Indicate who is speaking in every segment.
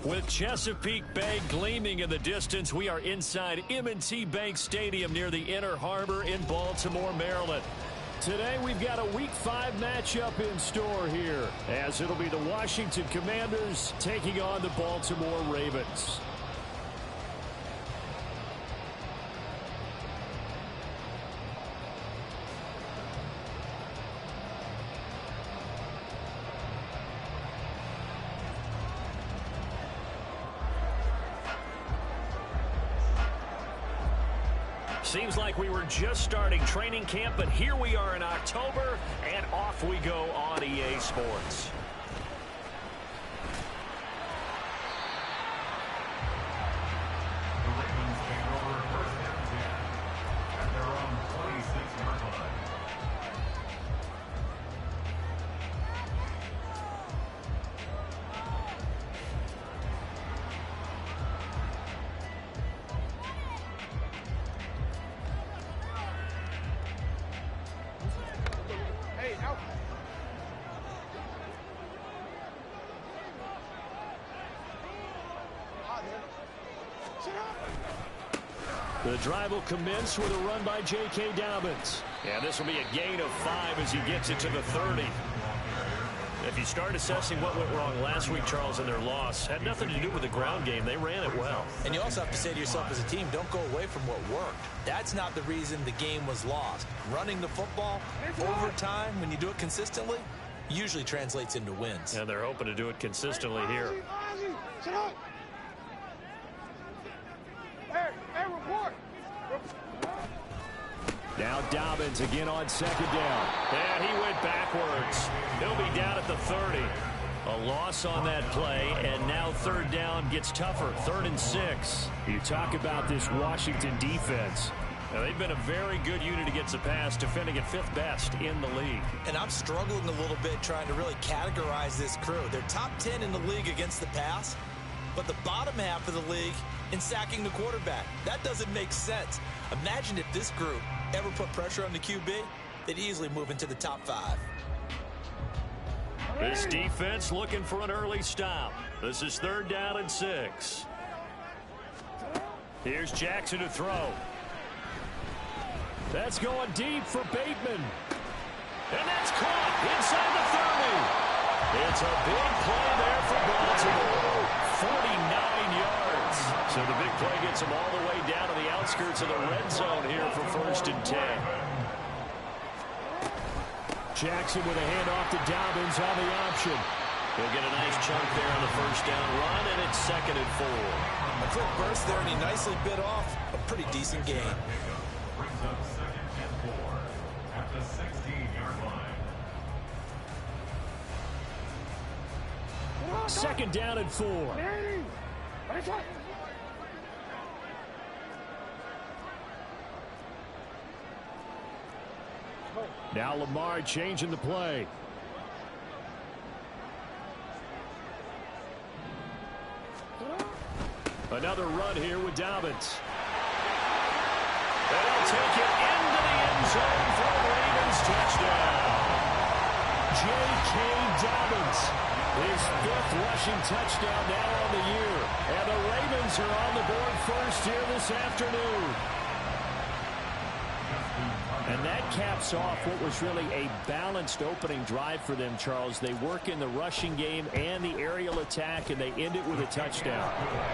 Speaker 1: With Chesapeake Bay gleaming in the distance, we are inside M&T Bank Stadium near the Inner Harbor in Baltimore, Maryland. Today we've got a Week 5 matchup in store here, as it'll be the Washington Commanders taking on the Baltimore Ravens. Seems like we were just starting training camp, but here we are in October, and off we go on EA Sports.
Speaker 2: The Ravens take over first and 10 at their own 26-yard line.
Speaker 1: The drive will commence with a run by J.K. Dobbins. And this will be a gain of 5 as he gets it to the 30. If you start assessing what went wrong last week, Charles, in their loss, had nothing to do with the ground game. They ran it well.
Speaker 3: And you also have to say to yourself as a team, don't go away from what worked. That's not the reason the game was lost. Running the football over time, when you do it consistently, usually translates into wins.
Speaker 1: And they're hoping to do it consistently here. Now Dobbins again on second down. And he went backwards. He'll be down at the 30. A loss on that play, and now third down gets tougher. 3rd and 6. You talk about this Washington defense. Now, they've been a very good unit against the pass, defending at 5th best in the league.
Speaker 3: And I'm struggling a little bit trying to really categorize this crew. They're top 10 in the league against the pass, but the bottom half of the league in sacking the quarterback. That doesn't make sense. Imagine if this group ever put pressure on the QB, they'd easily move into the top 5.
Speaker 1: This defense looking for an early stop. This is 3rd down and 6. Here's Jackson to throw. That's going deep for Bateman. And that's caught inside the 30. It's a big play there for Baltimore. 49 yards. So the big play gets them all the way down to the outskirts of the red zone here for 1st and 10. Jackson with a handoff to Dobbins on the option. He'll get a nice chunk there on the 1st down run, and it's 2nd and 4.
Speaker 3: A quick burst there, and he nicely bit off a pretty decent gain.
Speaker 2: Brings up 2nd and 4 at the 16-yard line.
Speaker 1: 2nd down and 4. Now Lamar changing the play. Another run here with Dobbins. And he'll take it into the end zone for a Ravens touchdown. J.K. Dobbins, his 5th rushing touchdown now on the year. And the Ravens are on the board first here this afternoon. And that caps off what was really a balanced opening drive for them, Charles. They work in the rushing game and the aerial attack, and they end it with a touchdown.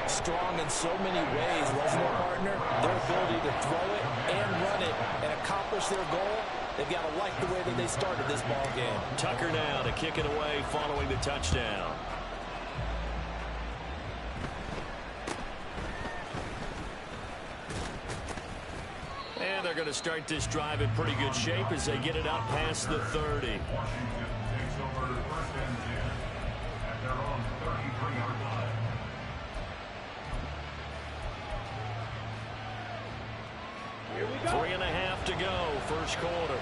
Speaker 3: Strong in so many ways, wasn't it, partner? Their ability to throw it and run it and accomplish their goal, they've got to like the way that they started this ball game.
Speaker 1: Tucker now to kick it away following the touchdown. And they're going to start this drive in pretty good shape as they get it out past the 30.
Speaker 2: Washington takes over 1st and 10 at their own 33-yard line.
Speaker 1: 3.5 to go, first quarter.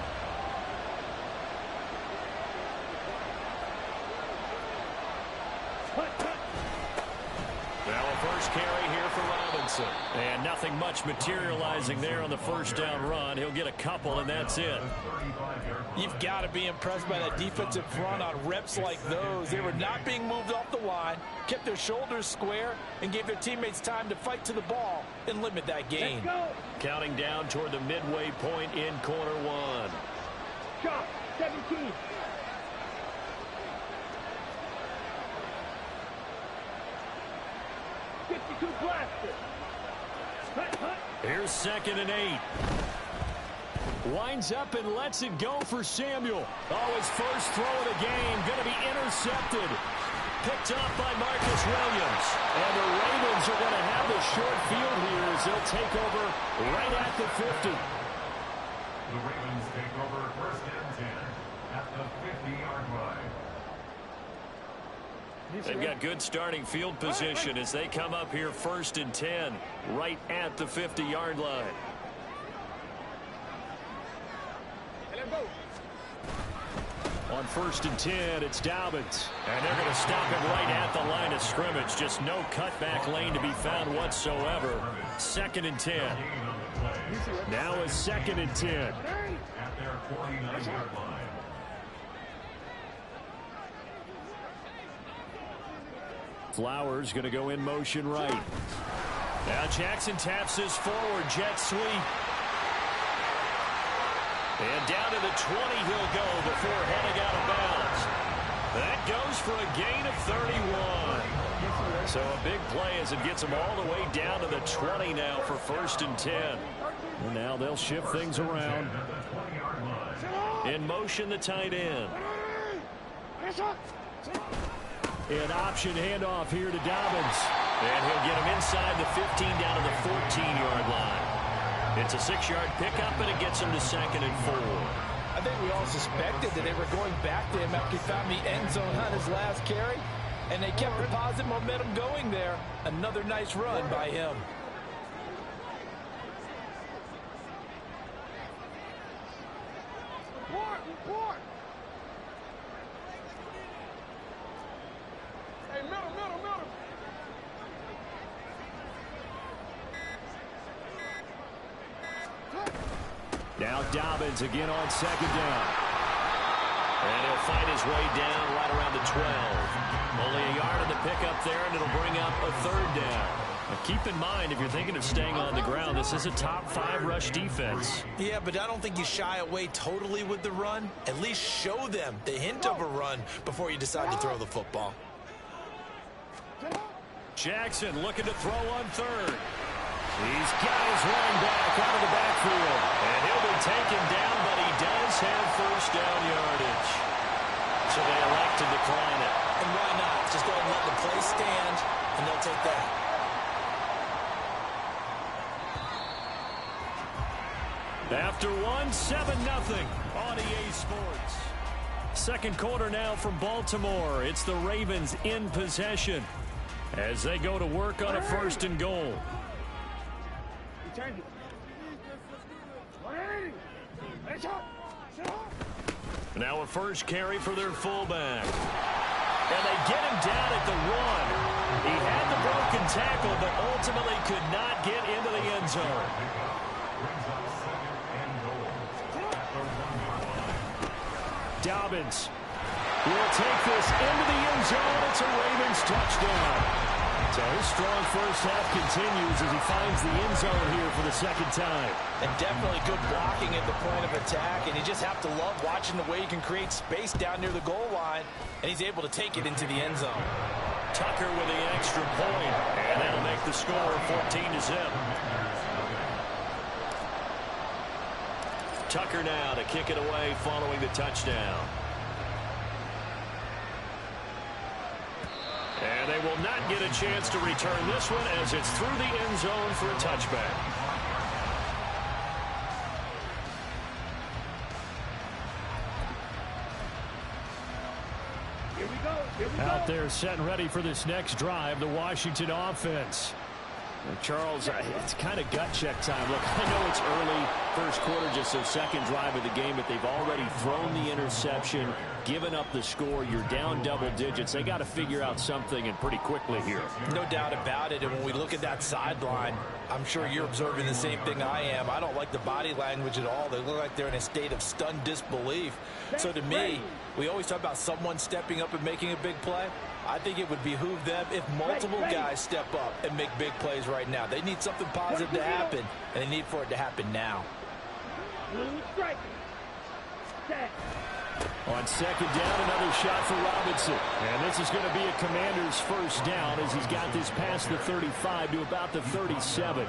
Speaker 1: Now a first carry here for Robinson. And nothing much materializing there on the first down run. He'll get a couple, and that's it.
Speaker 3: You've got to be impressed by that defensive front on reps like those. They were not being moved off the line, kept their shoulders square, and gave their teammates time to fight to the ball and limit that gain.
Speaker 1: Counting down toward the midway point in quarter one.
Speaker 4: Shot, 17.
Speaker 1: Here's 2nd and 8. Winds up and lets it go for Samuel. Oh, his first throw of the game going to be intercepted. Picked up by Marcus Williams. And the Ravens are going to have the short field here as they'll take over right at the 50.
Speaker 2: The Ravens take over 1st and 10 at the 50-yard line.
Speaker 1: They've got good starting field position as they come up here 1st and 10 right at the 50-yard line. On 1st and 10, it's Dobbins. And they're going to stop him right at the line of scrimmage. Just no cutback lane to be found whatsoever. 2nd and 10. Now a 2nd and 10.
Speaker 2: At their 49-yard line.
Speaker 1: Flowers going to go in motion right. Now Jackson taps his forward jet sweep. And down to the 20 he'll go before heading out of bounds. That goes for a gain of 31. So a big play as it gets them all the way down to the 20 now for 1st and 10. And now they'll shift things around. In motion, the tight end. An option handoff here to Dobbins. And he'll get him inside the 15 down to the 14-yard line. It's a 6-yard pickup, and it gets him to 2nd and 4.
Speaker 3: I think we all suspected that they were going back to him after he found the end zone on his last carry, and they kept the positive momentum going there. Another nice run by him.
Speaker 4: Report! Hey, middle.
Speaker 1: Now Dobbins again on 2nd down. And he'll fight his way down right around the 12. Only a yard in the pickup there, and it'll bring up a 3rd down. Now keep in mind, if you're thinking of staying on the ground, this is a top 5 rush defense.
Speaker 3: Yeah, but I don't think you shy away totally with the run. At least show them the hint of a run before you decide to throw the football.
Speaker 1: Jackson looking to throw on 3rd. He's got his run back out of the backfield. And he'll be taken down, but he does have 1st down yardage. So they elect to decline it.
Speaker 3: And why not? Just go ahead and let the play stand, and they'll take that.
Speaker 1: After one, 7-0 on EA Sports. 2nd quarter now from Baltimore. It's the Ravens in possession as they go to work on a 1st and goal. Now a first carry for their fullback. And they get him down at the 1. He had the broken tackle, but ultimately could not get into the end zone. Dobbins will take this into the end zone. It's a Ravens touchdown. So his strong first half continues as he finds the end zone here for the 2nd time.
Speaker 3: And definitely good blocking at the point of attack, and you just have to love watching the way he can create space down near the goal line, and he's able to take it into the end zone.
Speaker 1: Tucker with the extra point, and that'll make the score 14-0. Tucker now to kick it away following the touchdown. And they will not get a chance to return this one as it's through the end zone for a touchback.
Speaker 4: Here we go.
Speaker 1: Out there set and ready for this next drive, the Washington offense. Charles, it's kind of gut check time. Look, I know it's early, first quarter, just their second drive of the game, but they've already thrown the interception, given up the score. You're down double digits. They got to figure out something, and pretty quickly here.
Speaker 3: No doubt about it. And when we look at that sideline, I'm sure you're observing the same thing I am. I don't like the body language at all. They look like they're in a state of stunned disbelief. So to me, we always talk about someone stepping up and making a big play. I think it would behoove them if multiple guys step up and make big plays right now. They need something positive to happen, and they need for it to happen now.
Speaker 1: On second down, another shot for Robinson. And this is going to be a Commander's first down as he's got this past the 35 to about the 37.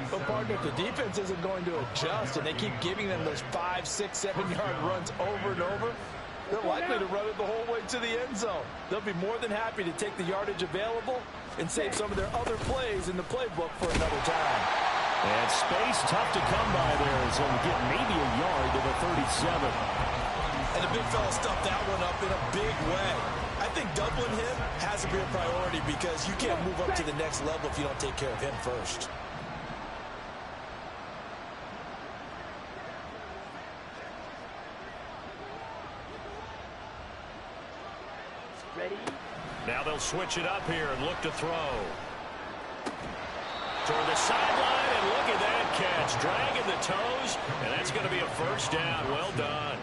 Speaker 3: But, partner, if the defense isn't going to adjust and they keep giving them those 5, 6, 7-yard runs over and over, they're likely to run it the whole way to the end zone. They'll be more than happy to take the yardage available and save some of their other plays in the playbook for another time.
Speaker 1: And space tough to come by there, so we get maybe a yard to the 37.
Speaker 3: And the big fella stuffed that one up in a big way. I think doubling him has to be a priority because you can't move up to the next level if you don't take care of him first.
Speaker 1: Now they'll switch it up here and look to throw. Toward the sideline, and look at that catch. Dragging the toes, and that's going to be a first down. Well done.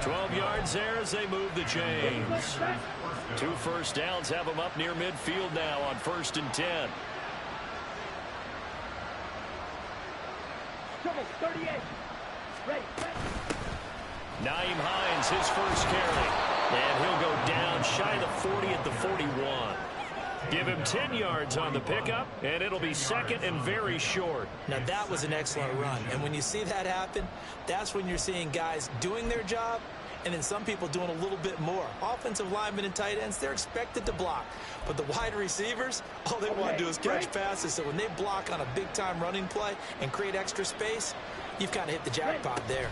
Speaker 1: 12 yards there as they move the chains. 2 first downs have them up near midfield now on 1st and 10.
Speaker 4: 38. Ready.
Speaker 1: Naeem Hines, his first carry. And he'll go down shy of the 40 at the 41. Give him 10 yards on the pickup, and it'll be second and very short.
Speaker 3: Now, that was an excellent run. And when you see that happen, that's when you're seeing guys doing their job and then some people doing a little bit more. Offensive linemen and tight ends, they're expected to block. But the wide receivers, all they want to do is catch passes. So when they block on a big-time running play and create extra space, you've kind of hit the jackpot there.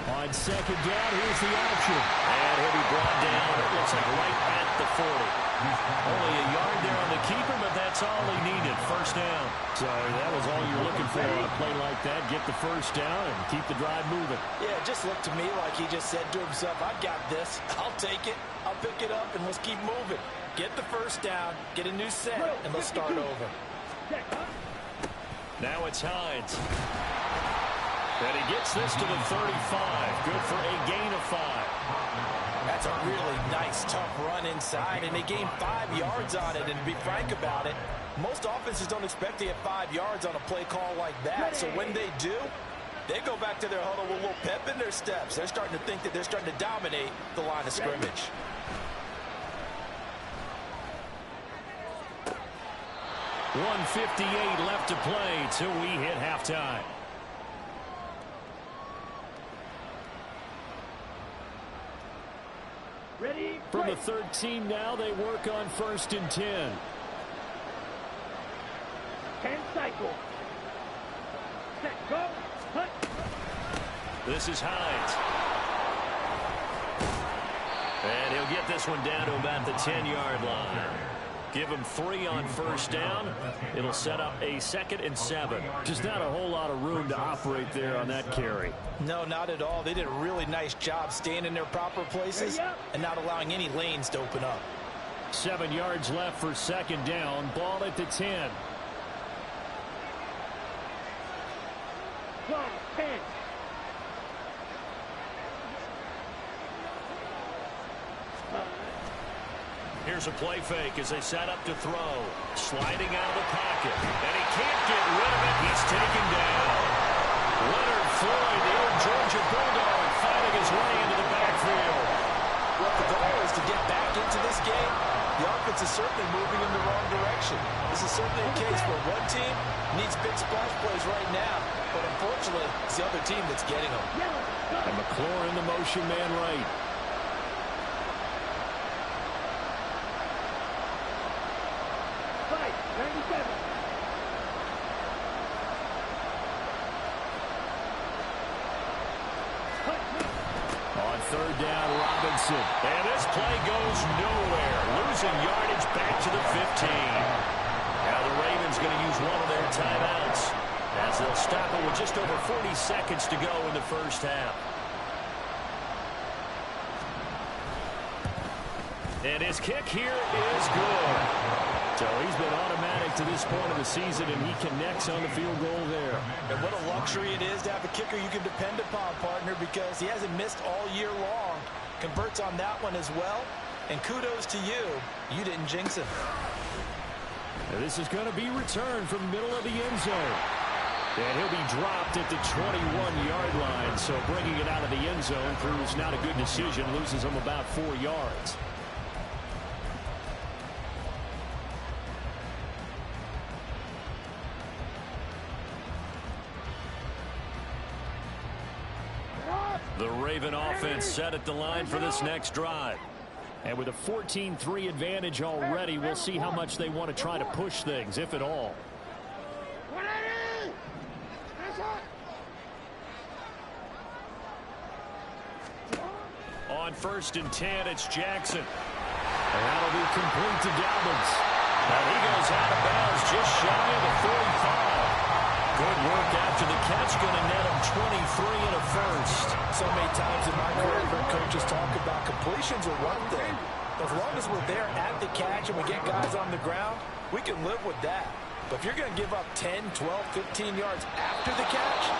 Speaker 1: On second down, here's the option. And he'll be brought down, it looks like right at the 40. Only a yard there on the keeper, but that's all he needed. First down. So that was all you're looking for on a play like that. Get the first down and keep the drive moving.
Speaker 3: Yeah, it just looked to me like he just said to himself, I got this. I'll take it. I'll pick it up, and let's keep moving. Get the first down, get a new set, and let's start over.
Speaker 1: Now it's Hines. And he gets this to the 35. Good for a gain of 5.
Speaker 3: That's a really nice, tough run inside, and they gained 5 yards on it. And to be frank about it, most offenses don't expect to get 5 yards on a play call like that. So when they do, they go back to their huddle with a little pep in their steps. They're starting to think that they're starting to dominate the line of scrimmage.
Speaker 1: .158 left to play till we hit halftime.
Speaker 4: Ready,
Speaker 1: From the 13 now, they work on 1st and 10.
Speaker 4: 10 cycle. Set, go, hunt.
Speaker 1: This is Hines. And he'll get this one down to about the 10-yard line. Give him 3 on first down. It'll set up a 2nd and 7. Just not a whole lot of room to operate there on that carry.
Speaker 3: No, not at all. They did a really nice job staying in their proper places and not allowing any lanes to open up.
Speaker 1: 7 yards left for 2nd down. Ball at the 10.
Speaker 4: 10.
Speaker 1: Here's a play fake as they set up to throw. Sliding out of the pocket. And he can't get rid of it. He's taken down. Leonard Floyd, the old Georgia Bulldog, fighting his way into the backfield.
Speaker 3: Well, the goal is to get back into this game. The offense is certainly moving in the wrong direction. This is certainly a case where one team needs big splash plays right now. But unfortunately, it's the other team that's getting them.
Speaker 1: And McLaurin in the motion man right. On 3rd down, Robinson. And this play goes nowhere. Losing yardage back to the 15. Ravens going to use one of their timeouts, as they'll stop it with just over 40 seconds to go in the first half. And his kick here is good. So he's been automatic to this point of the season, and he connects on the field goal there.
Speaker 3: And what a luxury it is to have a kicker you can depend upon, partner, because he hasn't missed all year long. Converts on that one as well. And kudos to you. You didn't jinx him.
Speaker 1: Now this is going to be returned from the middle of the end zone. And he'll be dropped at the 21-yard line. So bringing it out of the end zone proves not a good decision. Loses him about 4 yards. The Raven offense set at the line for this next drive. And with a 14-3 advantage already, we'll see how much they want to try to push things, if at all. On 1st and 10, it's Jackson. And that'll be complete to Dobbins. And he goes out of bounds just shy of the 45. Good work after the catch, going to net him 23 and a first.
Speaker 3: So many times in my career, I've heard coaches talk about completions are one thing. As long as we're there at the catch and we get guys on the ground, we can live with that. But if you're going to give up 10, 12, 15 yards after the catch,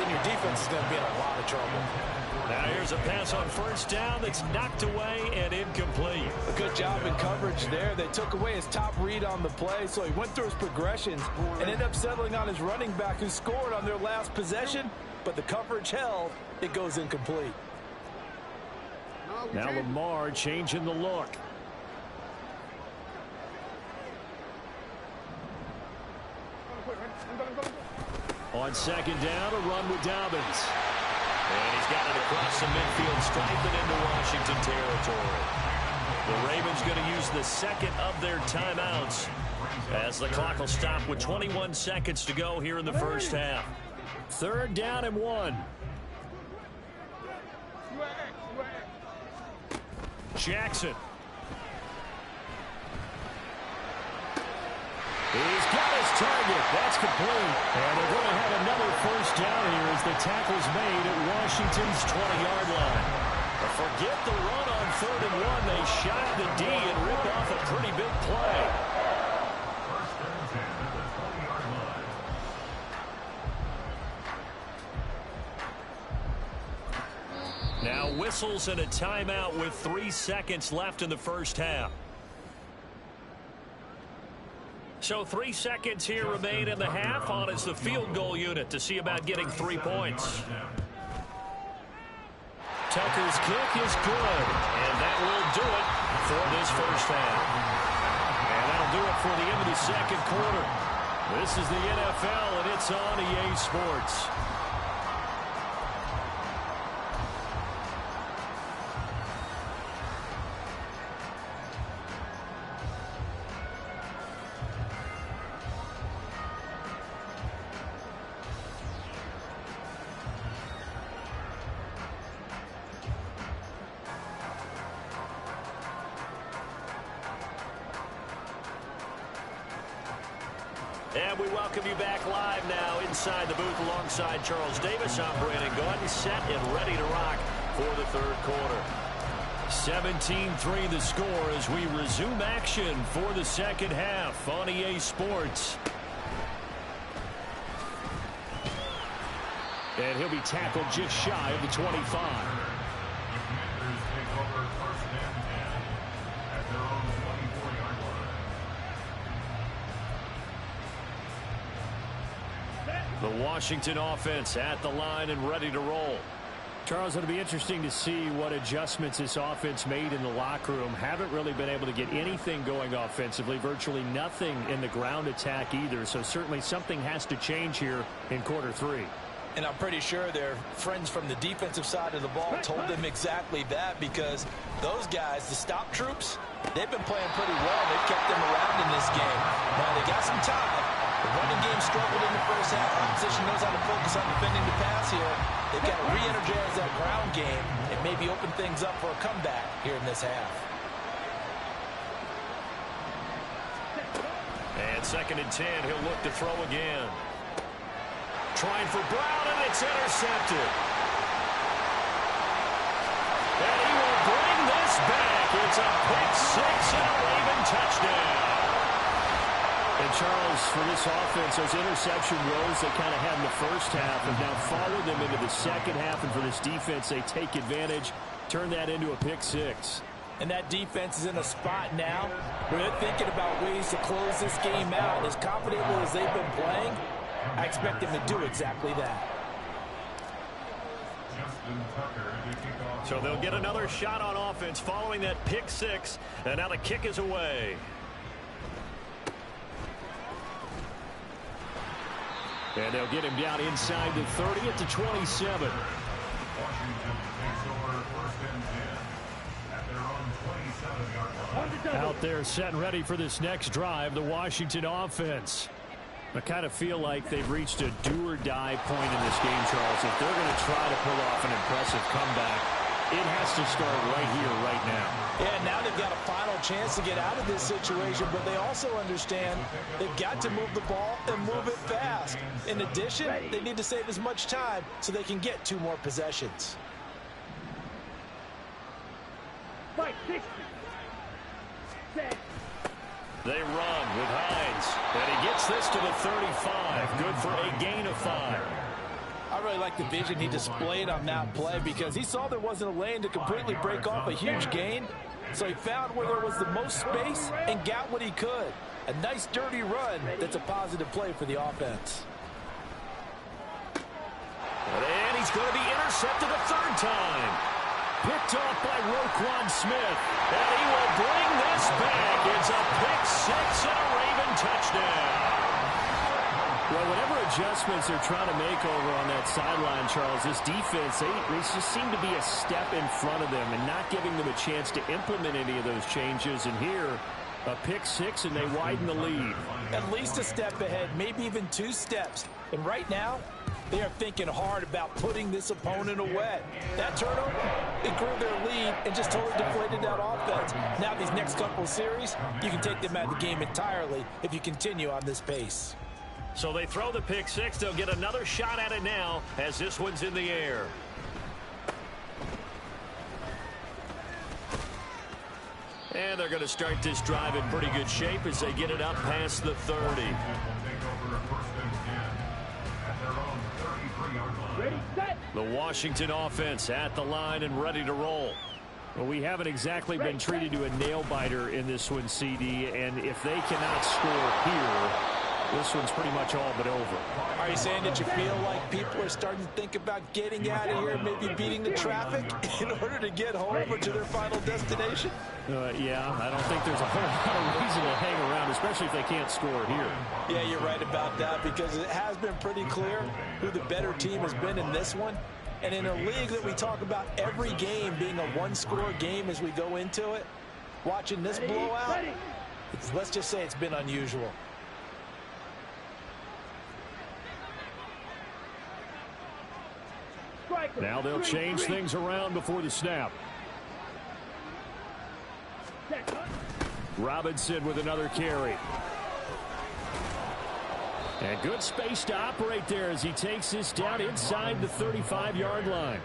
Speaker 3: then your defense is going to be in a lot of trouble.
Speaker 1: Now here's a pass on 1st down that's knocked away and incomplete.
Speaker 3: A good job in coverage there. They took away his top read on the play, so he went through his progressions and ended up settling on his running back who scored on their last possession, but the coverage held. It goes incomplete.
Speaker 1: Now Lamar changing the look. On 2nd down, a run with Dobbins. And he's got it across the midfield stripe and into Washington territory. The Ravens going to use the second of their timeouts as the clock will stop with 21 seconds to go here in the first half. 3rd down and 1. Jackson. He's got his target. That's complete. And they're going to have another 1st down here as the tackle's made at Washington's 20-yard line. But forget the run on 3rd and 1. They shot the D and ripped off a pretty big play.
Speaker 2: First and 10 at the 20-yard line.
Speaker 1: Now whistles and a timeout with 3 seconds left in the first half. So 3 seconds here remain in the half. On is the field goal unit to see about getting 3 points. Tucker's kick is good, and that will do it for this first half. And that'll do it for the end of the second quarter. This is the NFL, and it's on EA Sports. And we welcome you back live now inside the booth alongside Charles Davis. I'm Brandon Gordon, set and ready to rock for the third quarter. 17-3 the score as we resume action for the second half on EA Sports. And he'll be tackled just shy of the 25.
Speaker 2: The Commanders take over 1st and 10 at their own 24-yard line.
Speaker 1: The Washington offense at the line and ready to roll. Charles, it'll be interesting to see what adjustments this offense made in the locker room. Haven't really been able to get anything going offensively, virtually nothing in the ground attack either. So certainly something has to change here in quarter 3.
Speaker 3: And I'm pretty sure their friends from the defensive side of the ball told them exactly that, because those guys, the stop troops, they've been playing pretty well. They've kept them around in this game. Now they got some time. The running game struggled in the first half. Opposition knows how to focus on defending the pass here. They've got to re-energize that ground game and maybe open things up for a comeback here in this half.
Speaker 1: And on 2nd and 10. He'll look to throw again. Trying for Brown, and it's intercepted. And he will bring this back. It's a pick-6 and a Raven touchdown. And Charles, for this offense, those interception woes they kind of had in the first half have now followed them into the second half. And for this defense, they take advantage, turn that into a pick-6.
Speaker 3: And that defense is in a spot now where they're thinking about ways to close this game out. And as confidently as they've been playing, I expect them to do exactly that.
Speaker 1: So they'll get another shot on offense following that pick-6. And now the kick is away. And they'll get him down inside the 30 at the 27. Out there set and ready for this next drive, the Washington offense. I kind of feel like they've reached a do-or-die point in this game, Charles. If they're going to try to pull off an impressive comeback, it has to start right here, right now.
Speaker 3: Yeah, now they've got a final chance to get out of this situation, but they also understand they've got to move the ball and move it fast. In addition, they need to save as much time so they can get 2 more possessions.
Speaker 4: Fight 60. Set.
Speaker 1: They run with Hines, and he gets this to the 35. Good for a gain of 5.
Speaker 3: I really like the vision he displayed on that play because he saw there wasn't a lane to completely break off a huge gain. So he found where there was the most space and got what he could. A nice dirty run that's a positive play for the offense.
Speaker 1: And he's going to be intercepted a 3rd time. Picked off by Roquan Smith. And he will bring this back. It's a pick-6 and a Raven touchdown. Well, whatever adjustments they're trying to make over on that sideline, Charles, this defense, they just seem to be a step in front of them and not giving them a chance to implement any of those changes. And here, a pick-6, and they widen the lead.
Speaker 3: At least a step ahead, maybe even 2 steps. And right now, they are thinking hard about putting this opponent away. That turnover, it grew their lead and just totally deflated that offense. Now these next couple of series, you can take them out of the game entirely if you continue on this pace.
Speaker 1: So they throw the pick-6. They'll get another shot at it now as this one's in the air. And they're going to start this drive in pretty good shape as they get it up past the 30.
Speaker 4: Ready, set.
Speaker 1: The Washington offense at the line and ready to roll. Well, we haven't exactly been treated to a nail-biter in this one, CD, and if they cannot score here, this one's pretty much all but over.
Speaker 3: Are you saying that you feel like people are starting to think about getting out of here, maybe beating the traffic in order to get home or to their final destination?
Speaker 1: Yeah, I don't think there's a whole lot of reason to hang around, especially if they can't score here.
Speaker 3: Yeah, you're right about that because it has been pretty clear who the better team has been in this one. And in a league that we talk about every game being a one-score game as we go into it, watching this blowout, let's just say it's been unusual.
Speaker 1: Now they'll change things around before the snap. Robinson with another carry. And good space to operate there as he takes this down inside the 35-yard line.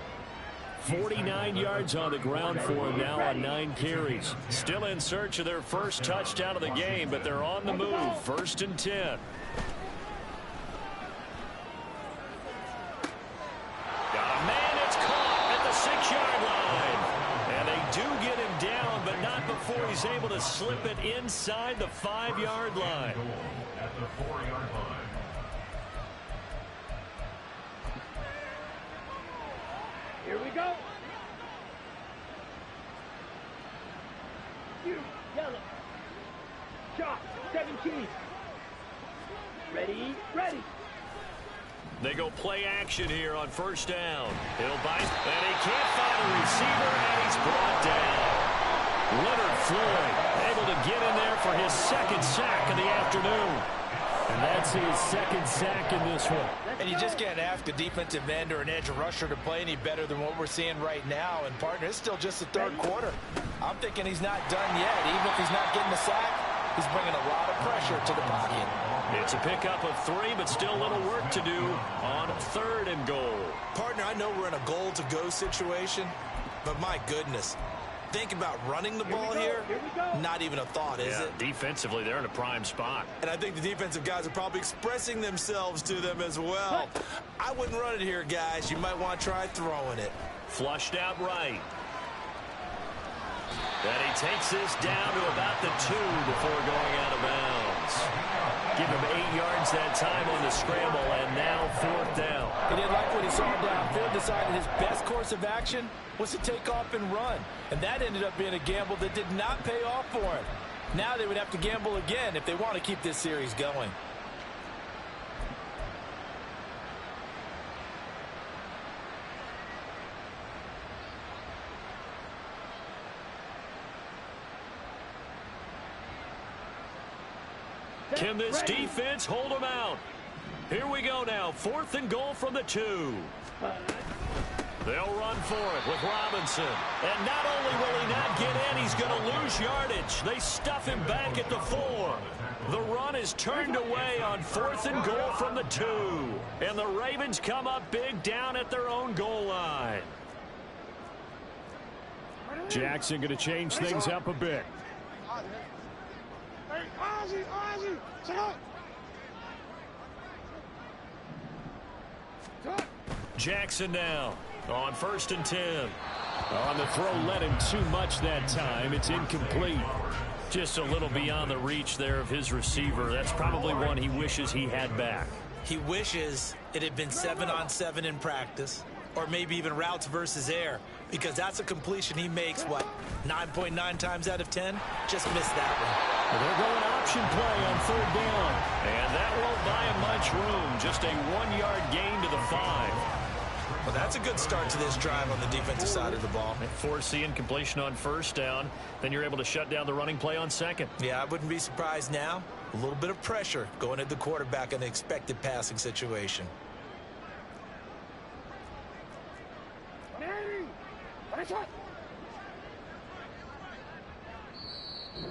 Speaker 1: 49 yards on the ground for him now on 9 carries. Still in search of their first touchdown of the game, but they're on the move. 1st and 10. Got a man that's caught at the 6-yard line. And they do get him down, but not before he's able to slip it inside the 5-yard line.
Speaker 2: At the 4-yard line.
Speaker 4: Here we go. You, yellow. Shot, 17. Ready, ready.
Speaker 1: They go play action here on 1st down. He'll bite, and he can't find a receiver, and he's brought down. Leonard Floyd able to get in there for his 2nd sack of the afternoon. And that's his 2nd sack in this one.
Speaker 3: And you just can't ask a defensive end or an edge rusher to play any better than what we're seeing right now. And, partner, it's still just the 3rd quarter. I'm thinking he's not done yet. Even if he's not getting the sack, He's bringing a lot of pressure to the pocket.
Speaker 1: It's a pickup of 3, but still a little work to do on 3rd and goal.
Speaker 3: Partner, I know we're in a goal-to-go situation, but my goodness. Think about running the ball here. Not even a thought, is it?
Speaker 1: Defensively, they're in a prime spot.
Speaker 3: And I think the defensive guys are probably expressing themselves to them as well. I wouldn't run it here, guys. You might want to try throwing it.
Speaker 1: Flushed out right. And he takes this down to about the 2 before going out of bounds. Give him 8 yards that time on the scramble, and now 4th down.
Speaker 3: He didn't like what he saw downfield, decided his best course of action was to take off and run. And that ended up being a gamble that did not pay off for him. Now they would have to gamble again if they want to keep this series going.
Speaker 1: Can this defense hold them out? Here we go now. 4th and goal from the 2. They'll run for it with Robinson. And not only will he not get in, he's going to lose yardage. They stuff him back at the 4. The run is turned away on 4th and goal from the 2. And the Ravens come up big down at their own goal line. Jackson going to change things up a bit. Jackson now on 1st and 10. On the throw, led him too much that time. It's incomplete. Just a little beyond the reach there of his receiver. That's probably one he wishes he had back.
Speaker 3: He wishes it had been 7-on-7 in practice, or maybe even routes versus air, because that's a completion he makes, what, 9.9 times out of 10? Just missed that one.
Speaker 1: Well, they're going option play on 3rd down. And that won't buy him much room. Just a 1-yard gain to the 5.
Speaker 3: Well, that's a good start to this drive on the defensive side of the ball.
Speaker 1: Force the incompletion on 1st down. Then you're able to shut down the running play on 2nd.
Speaker 3: Yeah, I wouldn't be surprised now. A little bit of pressure going at the quarterback in the expected passing situation.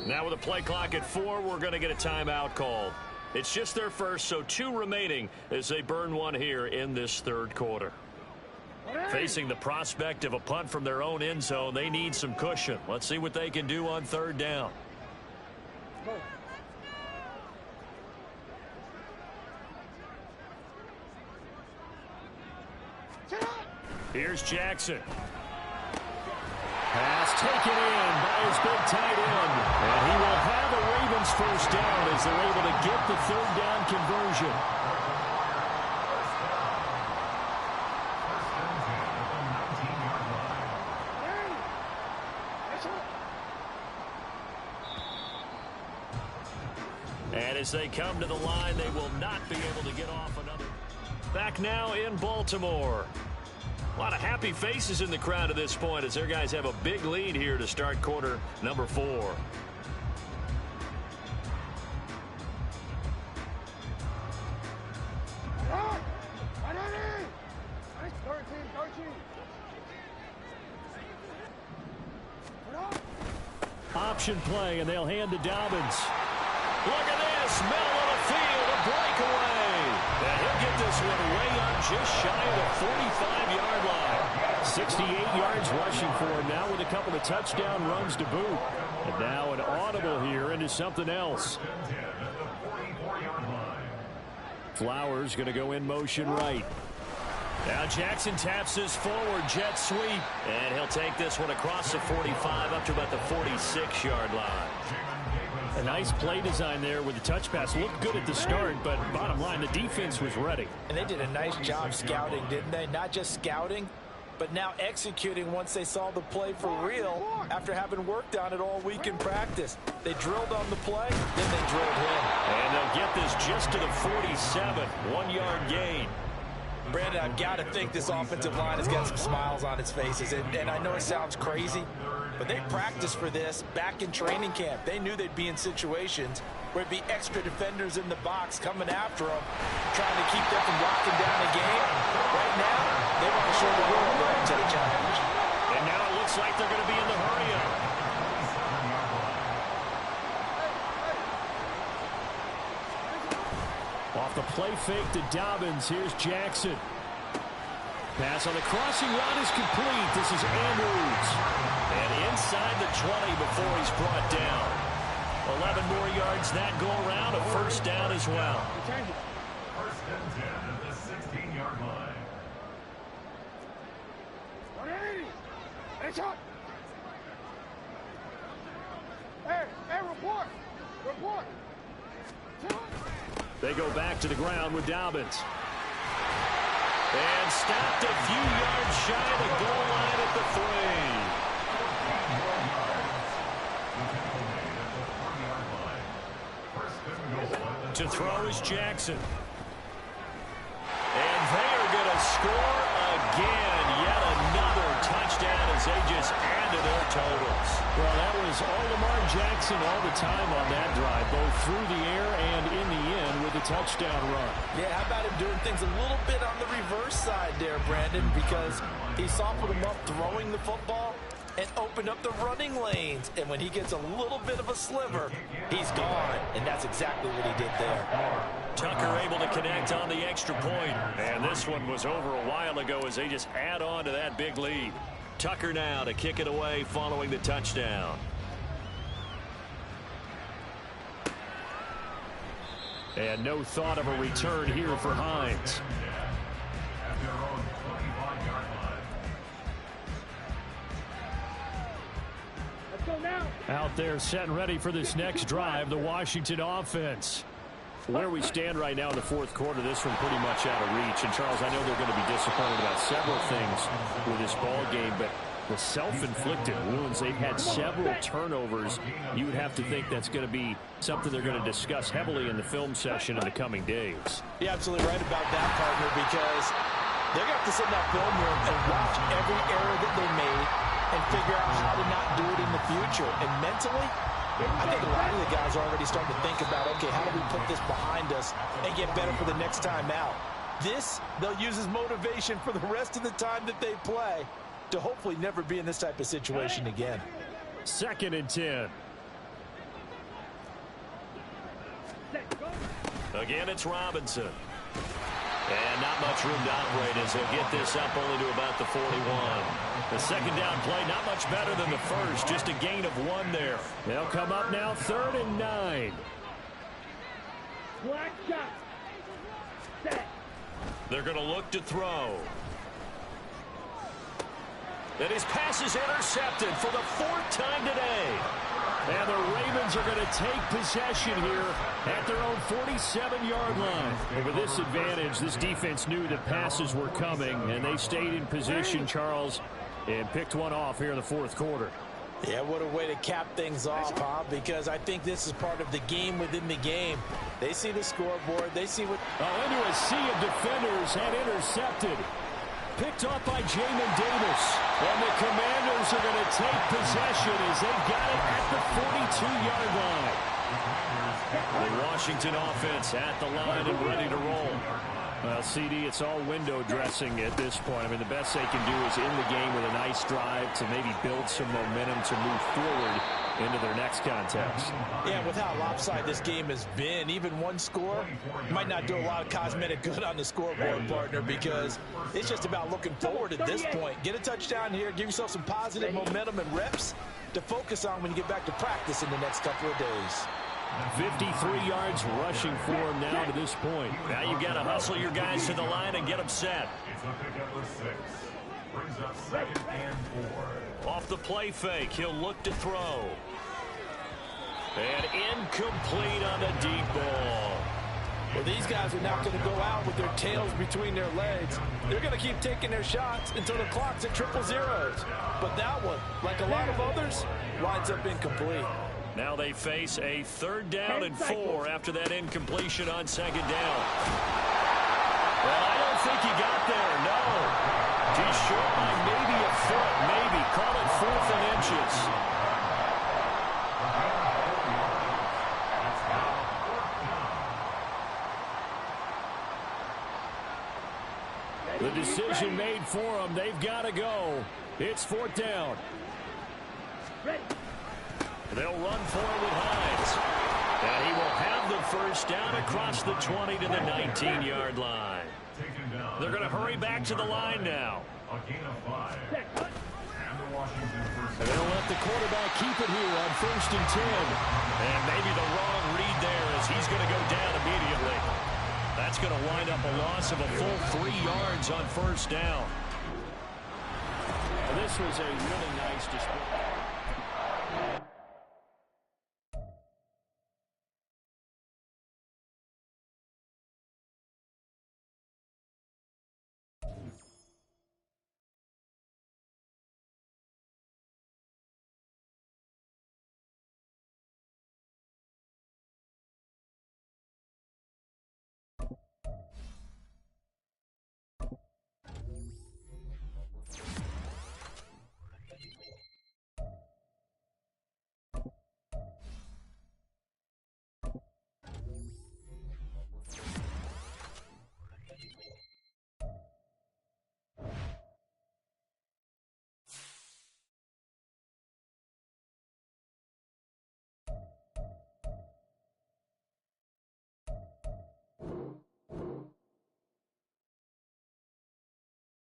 Speaker 1: Now with a play clock at 4, we're going to get a timeout called. It's just their first, so 2 remaining as they burn one here in this 3rd quarter. Facing the prospect of a punt from their own end zone, they need some cushion. Let's see what they can do on 3rd down. Here's Jackson. Pass taken in by his big tight end. And he will have a Ravens 1st down as they're able to get the 3rd down conversion. And as they come to the line, they will not be able to get off another. Back now in Baltimore. A lot of happy faces in the crowd at this point as their guys have a big lead here to start quarter number 4. Option play, and they'll hand to Dobbins. Look at this, middle of the field, a breakaway. And he'll get this one way up just shy of the 45-yard line. 68 yards rushing for him now with a couple of touchdown runs to boot. And now an audible here into something else. Flowers going to go in motion right. Now Jackson taps his forward jet sweep. And he'll take this one across the 45 up to about the 46-yard line. A nice play design there with the touch pass. Looked good at the start, but bottom line, the defense was ready.
Speaker 3: And they did a nice job scouting, didn't they? Not just scouting, but now executing once they saw the play for real after having worked on it all week in practice. They drilled on the play, then they drilled him.
Speaker 1: And they'll get this just to the 47, 1-yard gain.
Speaker 3: Brandon, I've got to think this offensive line has got some smiles on its faces. And I know it sounds crazy, but they practiced for this back in training camp. They knew they'd be in situations where it'd be extra defenders in the box coming after them, trying to keep them from locking down the game. Right now, they want to show the world they're up to the challenge.
Speaker 1: And now it looks like they're going to be in the hurry-up. Off the play fake to Dobbins. Here's Jackson. Pass on the crossing route is complete. This is Andrews. And inside the 20 before he's brought down. 11 more yards that go around. A first down as well.
Speaker 2: First and 10 at the 16-yard line.
Speaker 4: 180. Hey, shot. Hey, report. Report.
Speaker 1: They go back to the ground with Dobbins. And stopped a few yards shy of the goal line at the 3. To throw is Jackson. And they are going to score again. Yet another touchdown as they just add to their totals. Well, that was all Lamar Jackson all the time on that drive, both through the air and in the end with a touchdown run.
Speaker 3: Yeah, how about him doing things a little bit on the reverse side there, Brandon, because he softened him up throwing the football and opened up the running lanes. And when he gets a little bit of a sliver, he's gone. And that's exactly what he did there.
Speaker 1: Tucker able to connect on the extra point. And this one was over a while ago as they just add on to that big lead. Tucker now to kick it away following the touchdown. And no thought of a return here for Hines.
Speaker 2: At their own 25-yard line.
Speaker 4: Let's go now.
Speaker 1: Out there set and ready for this next drive, the Washington offense. Where we stand right now in the fourth quarter, this one pretty much out of reach. And, Charles, I know they're going to be disappointed about several things with this ball game, but the self-inflicted wounds, they've had several turnovers. You would have to think that's going to be something they're going to discuss heavily in the film session in the coming days.
Speaker 3: You're absolutely right about that, partner, because they're going to have to sit in that film room and watch every error that they made and figure out how to not do it in the future. And mentally, I think a lot of the guys are already starting to think about, okay, how do we put this behind us and get better for the next time out? This, they'll use as motivation for the rest of the time that they play to hopefully never be in this type of situation again.
Speaker 1: 2nd and 10. Again, it's Robinson. And not much room to operate as he'll get this up only to about the 41. The second down play, not much better than the first. Just a gain of 1 there. They'll come up now 3rd and 9.
Speaker 4: Black shot. Set.
Speaker 1: They're going to look to throw. And his pass is intercepted for the 4th time today. And the Ravens are going to take possession here at their own 47-yard line. And with this advantage, this defense knew that passes were coming, and they stayed in position, Charles, and picked one off here in the fourth quarter.
Speaker 3: Yeah, what a way to cap things off, huh? Because I think this is part of the game within the game. They see the scoreboard. They see what...
Speaker 1: Into a sea of defenders and intercepted. Picked off by Jamin Davis. And the Commanders are going to take possession as they got it at the 42-yard line. The Washington offense at the line and ready to roll. Well, CD, it's all window dressing at this point. I mean, the best they can do is in the game with a nice drive to maybe build some momentum to move forward into their next contest.
Speaker 3: Yeah, with how lopsided this game has been, even one score might not do a lot of cosmetic good on the scoreboard, partner, because it's just about looking forward at this point. Get a touchdown here, give yourself some positive momentum and reps to focus on when you get back to practice in the next couple of days.
Speaker 1: 53 yards rushing for him now to this point. Now you've got to hustle your guys to the line and get them set.
Speaker 2: It's a pickup of 6. Brings up 2nd and 4.
Speaker 1: Off the play fake, he'll look to throw. And incomplete on the deep ball.
Speaker 3: Well, these guys are not going to go out with their tails between their legs. They're going to keep taking their shots until the clock's at 000. But that one, like a lot of others, winds up incomplete.
Speaker 1: Now they face a 3rd down and 4 after that incompletion on 2nd down. Well, I don't think he got there, no. He's short by maybe a foot, maybe. Call it 4th and inches. The decision made for them. They've got to go. It's 4th down.
Speaker 4: Ready.
Speaker 1: They'll run for it with Hines. And he will have the first down across the 20 to the 19-yard line. They're going to hurry back to the line now.
Speaker 2: A gain of 5. And the Washington first.
Speaker 1: And they'll let the quarterback keep it here on 1st and 10. And maybe the wrong read there as he's going to go down immediately. That's going to wind up a loss of a full 3 yards on 1st down. Well, this was a really nice display.